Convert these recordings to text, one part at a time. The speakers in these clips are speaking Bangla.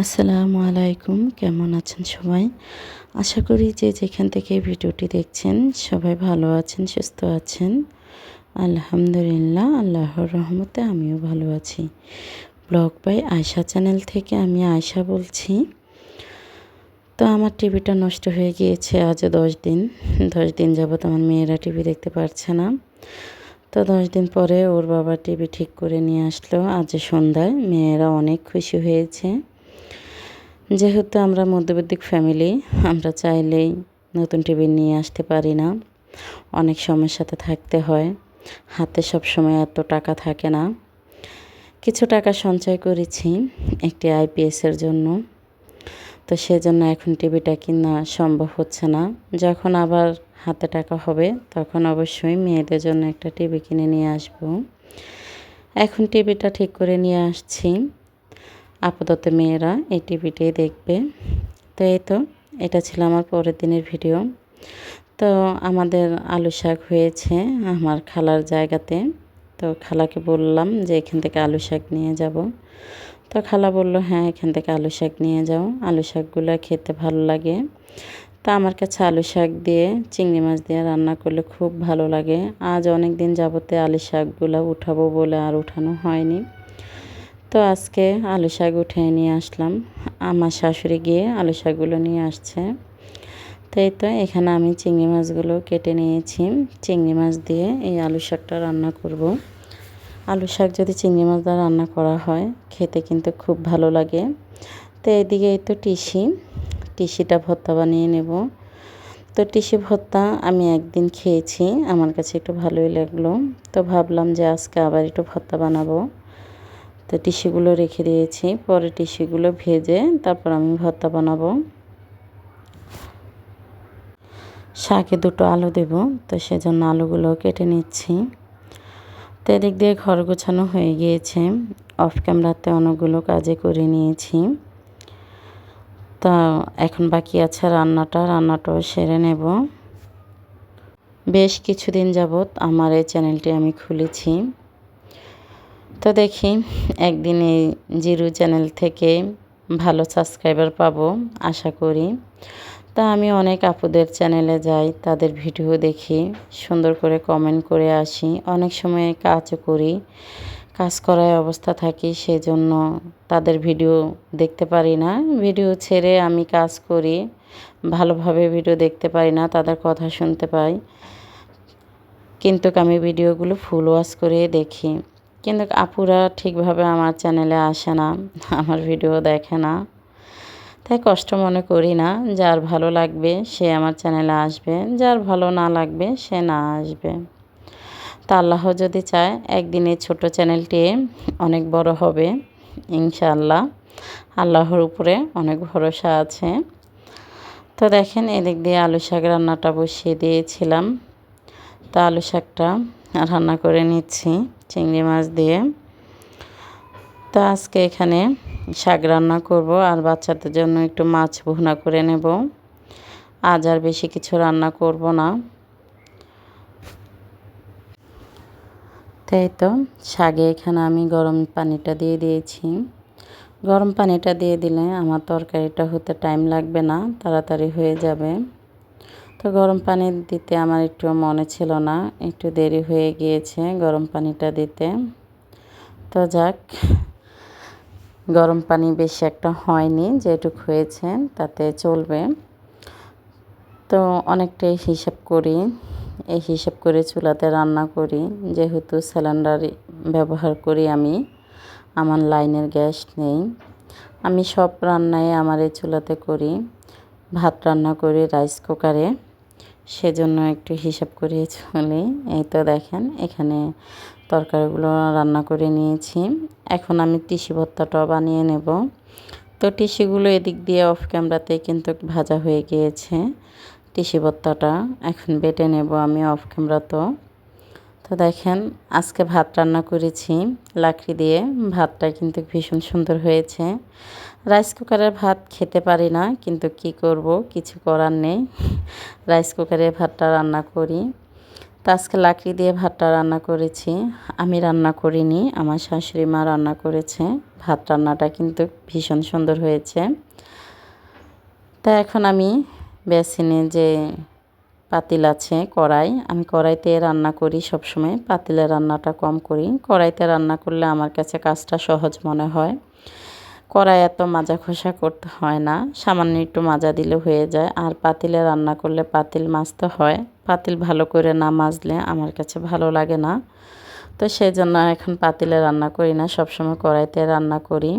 আসসালামু আলাইকুম, কেমন আছেন সবাই? আশা করি যে যেখান থেকে ভিডিওটি দেখছেন সবাই ভালো আছেন, সুস্থ আছেন। আলহামদুলিল্লাহ, আল্লাহর রহমতে আমিও ভালো আছি। ব্লগ বাই আয়শা চ্যানেল থেকে আমি আয়শা বলছি। তো আমার টিভিটা নষ্ট হয়ে গিয়েছে আজ 10 দিন। 10 দিন যাবত আমার মেয়েরা টিভি দেখতে পারছে না। তো 10 দিন পরে ওর বাবা টিভি ঠিক করে নিয়ে আসলো আজ সন্ধ্যায়। মেয়েরা অনেক খুশি হয়েছে। যেহেতু আমরা মধ্যবিত্ত ফ্যামিলি, আমরা চাইলেই নতুন টিভি নিয়ে আসতে পারি না, অনেক সমস্যাতে থাকতে হয়। হাতে সব সময় এত টাকা থাকে না। কিছু টাকা সঞ্চয় করেছি একটি আইপিএসের জন্য। তো সেজন্য এখন টিভিটা কিনা সম্ভব হচ্ছে না। যখন আবার হাতে টাকা হবে তখন অবশ্যই মেয়েদের জন্য একটা টিভি কিনে নিয়ে আসব। এখন টিভিটা ঠিক করে নিয়ে আসছি। আপাতত মেয়েরা এই টিভিটাই দেখবে। তো এই তো, এটা ছিল আমার পরের দিনের ভিডিও। তো আমাদের আলু শাক হয়েছে আমার খালার জায়গাতে। তো খালাকে বললাম যে এখান থেকে আলু শাক নিয়ে যাব। তো খালা বলল হ্যাঁ, এখান থেকে আলু শাক নিয়ে যাও, আলু শাকগুলো খেতে ভালো লাগে। তা আমার কাছে আলু শাক দিয়ে চিংড়ি মাছ দিয়ে রান্না করলে খুব ভালো লাগে। আজ অনেক দিন যাবতে আলু শাকগুলো উঠাবো বলে আর উঠানো হয়নি। তো আজকে আলু শাক উঠিয়ে নিয়ে আসলাম। আমার শাশুড়ি গিয়ে আলু শাকগুলো নিয়ে আসছে। তো এই তো, এখানে আমি চিংড়ি মাছগুলো কেটে নিয়েছি। চিংড়ি মাছ দিয়ে এই আলু শাকটা রান্না করব। আলু শাক যদি চিংড়ি মাছ দিয়ে রান্না করা হয় খেতে কিন্তু খুব ভালো লাগে। তো এইদিকে এই তো টিসিটা ভর্তা বানিয়ে নেব। তো টিসি ভর্তা আমি একদিন খেয়েছি, আমার কাছে একটু ভালোই লাগলো। তো ভাবলাম যে আজকে আবার একটু ভর্তা বানাবো। তো টিস্যুগুলো রেখে দিয়েছি, পরে টিস্যুগুলো ভেজে তারপর আমি ভর্তা বানাবো। শাকে 2টো আলু দেব, তো সেজন্য আলুগুলো কেটে নিচ্ছি। তো এদিক দিয়ে ঘর গোছানো হয়ে গিয়েছে। অফ ক্যামেরাতে অনেকগুলো কাজে করে নিয়েছি। তা এখন বাকি আছে রান্নাটাও সেরে নেব। বেশ কিছুদিন যাবত আমার এই চ্যানেলটি আমি খুলেছি। তো দেখি একদিন এই জিরো চ্যানেল থেকে ভালো সাবস্ক্রাইবার পাবো আশা করি। তা আমি অনেক আপুদের চ্যানেলে যাই, তাদের ভিডিও দেখি, সুন্দর করে কমেন্ট করে আসি। অনেক সময় কাজও করি, কাজ করার অবস্থা থাকি, সেজন্য তাদের ভিডিও দেখতে পারি না। ভিডিও ছেড়ে আমি কাজ করি, ভালোভাবে ভিডিও দেখতে পারি না, তাদের কথা শুনতে পাই। কিন্তু আমি ভিডিওগুলো ফুল ওয়াচ করে দেখি। কিন্তু আপুরা ঠিকভাবে আমার চ্যানেলে আসে না, আমার ভিডিও দেখে না। তাই কষ্ট মনে করি না। যার ভালো লাগবে সে আমার চ্যানেলে আসবে, যার ভালো না লাগবে সে না আসবে। তা আল্লাহ যদি চায় একদিন এই ছোট চ্যানেলটি অনেক বড় হবে ইনশাআল্লাহ। আল্লাহর উপরে অনেক ভরসা আছে। তো দেখেন এদিক দিয়ে আলু শাক রান্নাটা বসিয়ে দিয়েছিলাম। তা আলু শাকটা রান্না করে নিচ্ছি চিংড়ি মাছ দিয়ে। তো আজকে এখানে শাক রান্না করব আর বাচ্চাদের জন্য একটু মাছ ভুনা করে নেব। আজ আর বেশি কিছু রান্না করব না। তাই তো, শাকে এখানে আমি গরম পানিটা দিয়ে দিয়েছি। গরম পানিটা দিয়ে দিলে আমার তরকারিটা হতে টাইম লাগবে না, তাড়াতাড়ি হয়ে যাবে। তো গরম পানি দিতে আমার একটু মনে ছিল না, একটু দেরি হয়ে গিয়েছে গরম পানিটা দিতে। তো যাক, গরম পানি বেশি একটা হয়নি, যেটুকু হয়েছে তাতে চলবে। তো অনেকটাই হিসাব করি, এই হিসাব করে চুলাতে রান্না করি। যেহেতু সিলিন্ডার ব্যবহার করি আমি, আমার লাইনের গ্যাস নেই। আমি সব রান্নাই আমার এই চুলাতে করি। ভাত রান্না করি রাইস কুকারে, সেজন্য একটু হিসাব করে চলি। এই তো দেখেন এখানে তরকারিগুলো রান্না করে নিয়েছি। এখন আমি টিসি ভর্তাটাও বানিয়ে নেব। তো টিসিগুলো এদিক দিয়ে অফ ক্যামেরাতে কিন্তু ভাজা হয়ে গিয়েছে। টিসি ভর্তাটা এখন বেটে নেব আমি অফ ক্যামেরা। তো তো দেখেন আজকে ভাত রান্না করেছি লাকড়ি দিয়ে। ভাতটা কিন্তু ভীষণ সুন্দর হয়েছে। রাইস কুকারের ভাত খেতে পারি না, কিন্তু কি করব, কিছু করার নেই। রাইস কুকারে ভাতটা রান্না করি। তো আজকে লাকড়ি দিয়ে ভাতটা রান্না করেছি। আমি রান্না করিনি, আমার শাশুড়ি মা রান্না করেছে। ভাত রান্নাটা কিন্তু ভীষণ সুন্দর হয়েছে। তা এখন আমি বেসিনে যে পাতিল আছে কড়াই, আমি কড়াইতে রান্না করি সবসময়, পাতিলে রান্নাটা কম করি। কড়াইতে রান্না করলে আমার কাছে কাজটা সহজ মনে হয়। কড়াই এত মাজা খোসা করতে হয় না, সামান্য একটু মাজা দিলে হয়ে যায়। আর পাতিলে রান্না করলে পাতিল মাজতে হয়। পাতিল ভালো করে না মাজলে আমার কাছে ভালো লাগে না। তো সেই জন্য এখন পাতিলে রান্না করি না, সবসময় কড়াইতে রান্না করি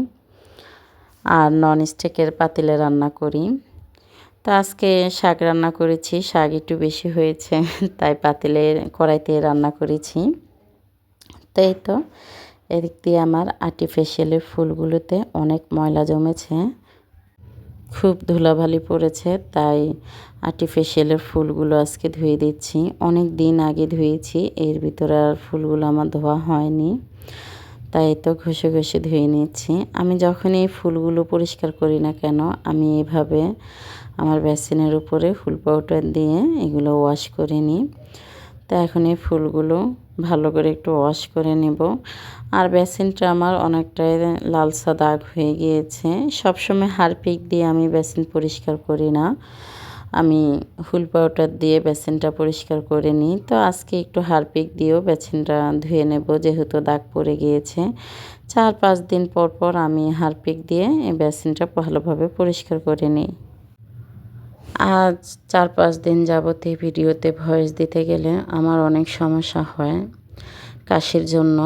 আর নন স্টিকের পাতিলে রান্না করি। তো আজকে শাক রান্না করেছি, শাক একটু বেশি হয়েছে তাই পাতিলে কড়াইতে রান্না করেছি। তো এই তো এদিক দিয়ে আমার আর্টিফিশিয়ালের ফুলগুলোতে অনেক ময়লা জমেছে, খুব ধুলাবালি পড়েছে, তাই আর্টিফিশিয়ালের ফুলগুলো আজকে ধুয়ে দিচ্ছি। অনেক দিন আগে ধুয়েছি, এর ভিতরে আর ফুলগুলো আমার ধোয়া হয়নি, তাই তো ঘষে ঘষে ধুয়ে নিচ্ছি। আমি যখন এই ফুলগুলো পরিষ্কার করি না কেন, আমি এভাবে আমার বেসিনের উপরে ফুল পাউডার দিয়ে এগুলো ওয়াশ করে নিই। তো এখন এই ফুলগুলো ভালো করে একটু ওয়াশ করে নেব। আর বেসিনটা আমার অনেকটাই লালসা দাগ হয়ে গিয়েছে। সবসময় হারপিক দিয়ে আমি বেসিন পরিষ্কার করি না, আমি ফুল পাউডার দিয়ে বেসিনটা পরিষ্কার করে নিই। তো আজকে একটু হারপিক দিয়েও বেসিনটা ধুয়ে নেব, যেহেতু দাগ পড়ে গিয়েছে। 4-5 দিন পর পর আমি হারপিক দিয়ে এই বেসিনটা ভালোভাবে পরিষ্কার করে নিই। আজ 4-5 দিন যাবত এই ভিডিওতে ভয়েস দিতে গেলে আমার অনেক সমস্যা হয় কাশির জন্য।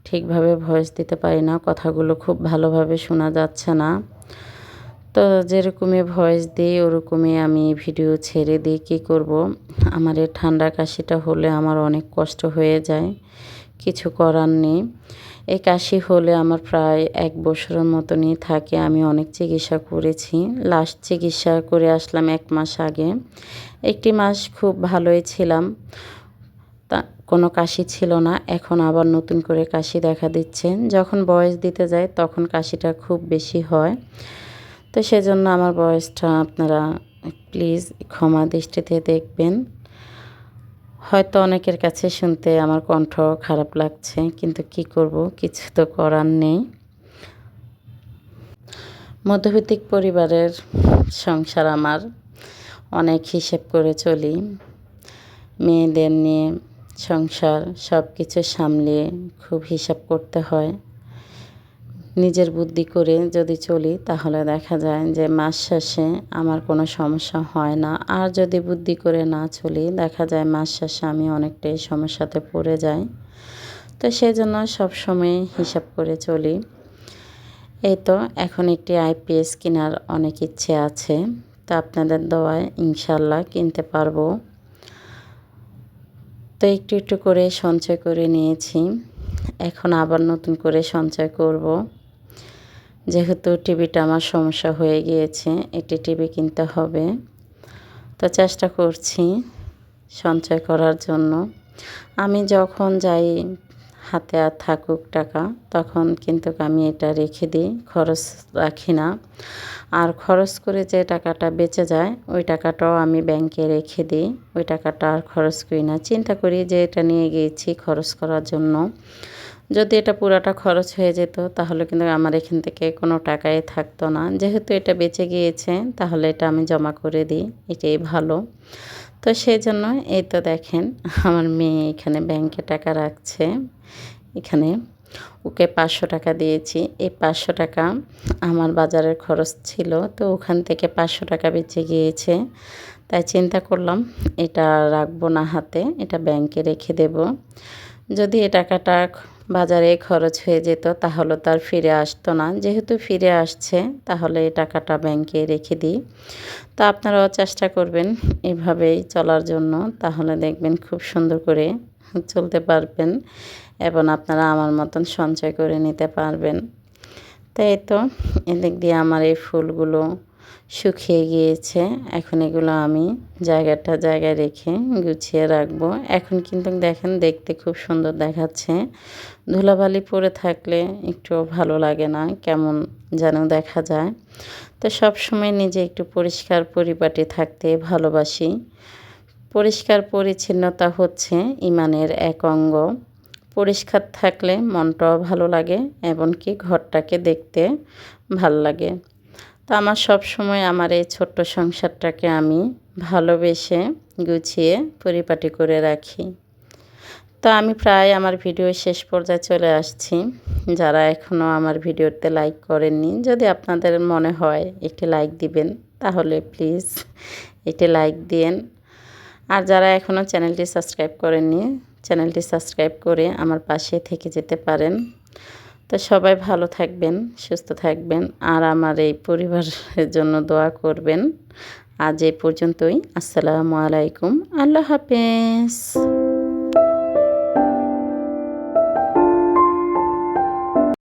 ঠিকভাবে ভয়েস দিতে পারি না, কথাগুলো খুব ভালোভাবে শোনা যাচ্ছে না। তো যেরকমই ভয়েস দিই ওরকমই আমি ভিডিও ছেড়ে দিই। কী করব, আমার এই ঠান্ডা কাশিটা হলে আমার অনেক কষ্ট হয়ে যায়, কিছু করার নেই। এই কাশি হলে আমার প্রায় 1 বছরের মতনই থাকে। আমি অনেক চিকিৎসা করেছি, লাস্ট চিকিৎসা করে আসলাম 1 মাস আগে। 1টি মাস খুব ভালোই ছিলাম, তা কোনো কাশি ছিল না। এখন আবার নতুন করে কাশি দেখা দিচ্ছে। যখন ভয়েস দিতে যাই তখন কাশিটা খুব বেশি হয়। তো সেজন্য আমার ভয়েসটা আপনারা প্লিজ ক্ষমা দৃষ্টিতে দেখবেন। হয়তো অনেকের কাছে শুনতে আমার কণ্ঠ খারাপ লাগছে, কিন্তু কি করব, কিছু তো করার নেই। মধ্যবিত্ত পরিবারের সংসার আমার, অনেক হিসেব করে চলি। মেয়েদের নিয়ে সংসার সব কিছু সামলিয়ে খুব হিসাব করতে হয়। নিজের বুদ্ধি করে যদি চলি তাহলে দেখা যায় যে মাস শেষে আমার কোনো সমস্যা হয় না। আর যদি বুদ্ধি করে না চলি দেখা যায় মাস শেষে আমি অনেকটাই সমস্যাতে পড়ে যাই। তো সেই জন্য সবসময় হিসাব করে চলি। এই তো এখন একটি আইপিএস কেনার অনেক ইচ্ছে আছে, তো আপনাদের দোয়ায় ইনশাল্লাহ কিনতে পারবো। তো একটু একটু করে সঞ্চয় করে নিয়েছি, এখন আবার নতুন করে সঞ্চয় করব। যেহেতু টিভিটা আমার সমস্যা হয়ে গিয়েছে, একটি টিভি কিনতে হবে। তো চেষ্টা করছি সঞ্চয় করার জন্য। আমি যখন যাই হাতে আর থাকুক টাকা, তখন কিন্তু আমি এটা রেখে দিই, খরচ রাখি না। আর খরচ করে যে টাকাটা বেঁচে যায় ওই টাকাটাও আমি ব্যাংকে রেখে দিই, ওই টাকাটা আর খরচ করি না। চিন্তা করি যে এটা নিয়ে গিয়েছি খরচ করার জন্য, যদি এটা পুরাটা খরচ হয়ে যেত তাহলে কিন্তু আমার এখান থেকে কোনো টাকাই থাকতো না। যেহেতু এটা বেঁচে গিয়েছে তাহলে এটা আমি জমা করে দিই, এটাই ভালো। তো সেই জন্য এই তো দেখেন আমার মেয়ে এখানে ব্যাংকে টাকা রাখছে। এখানে ওকে 500 টাকা দিয়েছি। এই 500 টাকা আমার বাজারের খরচ ছিল, তো ওখান থেকে 500 টাকা বেঁচে গিয়েছে। তাই চিন্তা করলাম এটা রাখবো না হাতে, এটা ব্যাংকে রেখে দেব। যদি এই টাকাটা বাজারে খরচ হয়ে যেত তাহলে তার ফিরে আসতো না, যেহেতু ফিরে আসছে তাহলে এই টাকাটা ব্যাংকে রেখে দিই। তো আপনারাও চেষ্টা করবেন এভাবেই চলার জন্য, তাহলে দেখবেন খুব সুন্দর করে চলতে পারবেন এবং আপনারা আমার মতন সঞ্চয় করে নিতে পারবেন। তো এই তো এদিক দিয়ে আমার এই ফুলগুলো শুকিয়ে গিয়েছে। এখন এগুলো আমি জায়গায় রেখে গুছিয়ে রাখবো। এখন কিন্তু দেখেন দেখতে খুব সুন্দর দেখাচ্ছে। ধুলাবালি পড়ে থাকলে একটু ভালো লাগে না, কেমন যেন দেখা যায়। তো সবসময় নিজে একটু পরিষ্কার পরিপাটি থাকতে ভালোবাসি। পরিষ্কার পরিচ্ছন্নতা হচ্ছে ঈমানের এক অঙ্গ। পরিষ্কার থাকলে মনটাও ভালো লাগে, এমনকি ঘরটাকে দেখতে ভাল লাগে। তো আমার সবসময় আমার এই ছোট্ট সংসারটাকে আমি ভালোবেসে গুছিয়ে পরিপাটি করে রাখি। তো আমি প্রায় আমার ভিডিও শেষ পর্যায়ে চলে আসছি। যারা এখনও আমার ভিডিওতে লাইক করেননি, যদি আপনাদের মনে হয় একটি লাইক দিবেন, তাহলে প্লিজ একটি লাইক দিন। আর যারা এখনও চ্যানেলটি সাবস্ক্রাইব করেননি, চ্যানেলটি সাবস্ক্রাইব করে আমার পাশে থেকে যেতে পারেন। তো সবাই ভালো থাকবেন, সুস্থ থাকবেন, আর আমার এই পরিবারের জন্য দোয়া করবেন। আজ এই পর্যন্তই। আসসালামু আলাইকুম। আল্লাহ হাফেজ।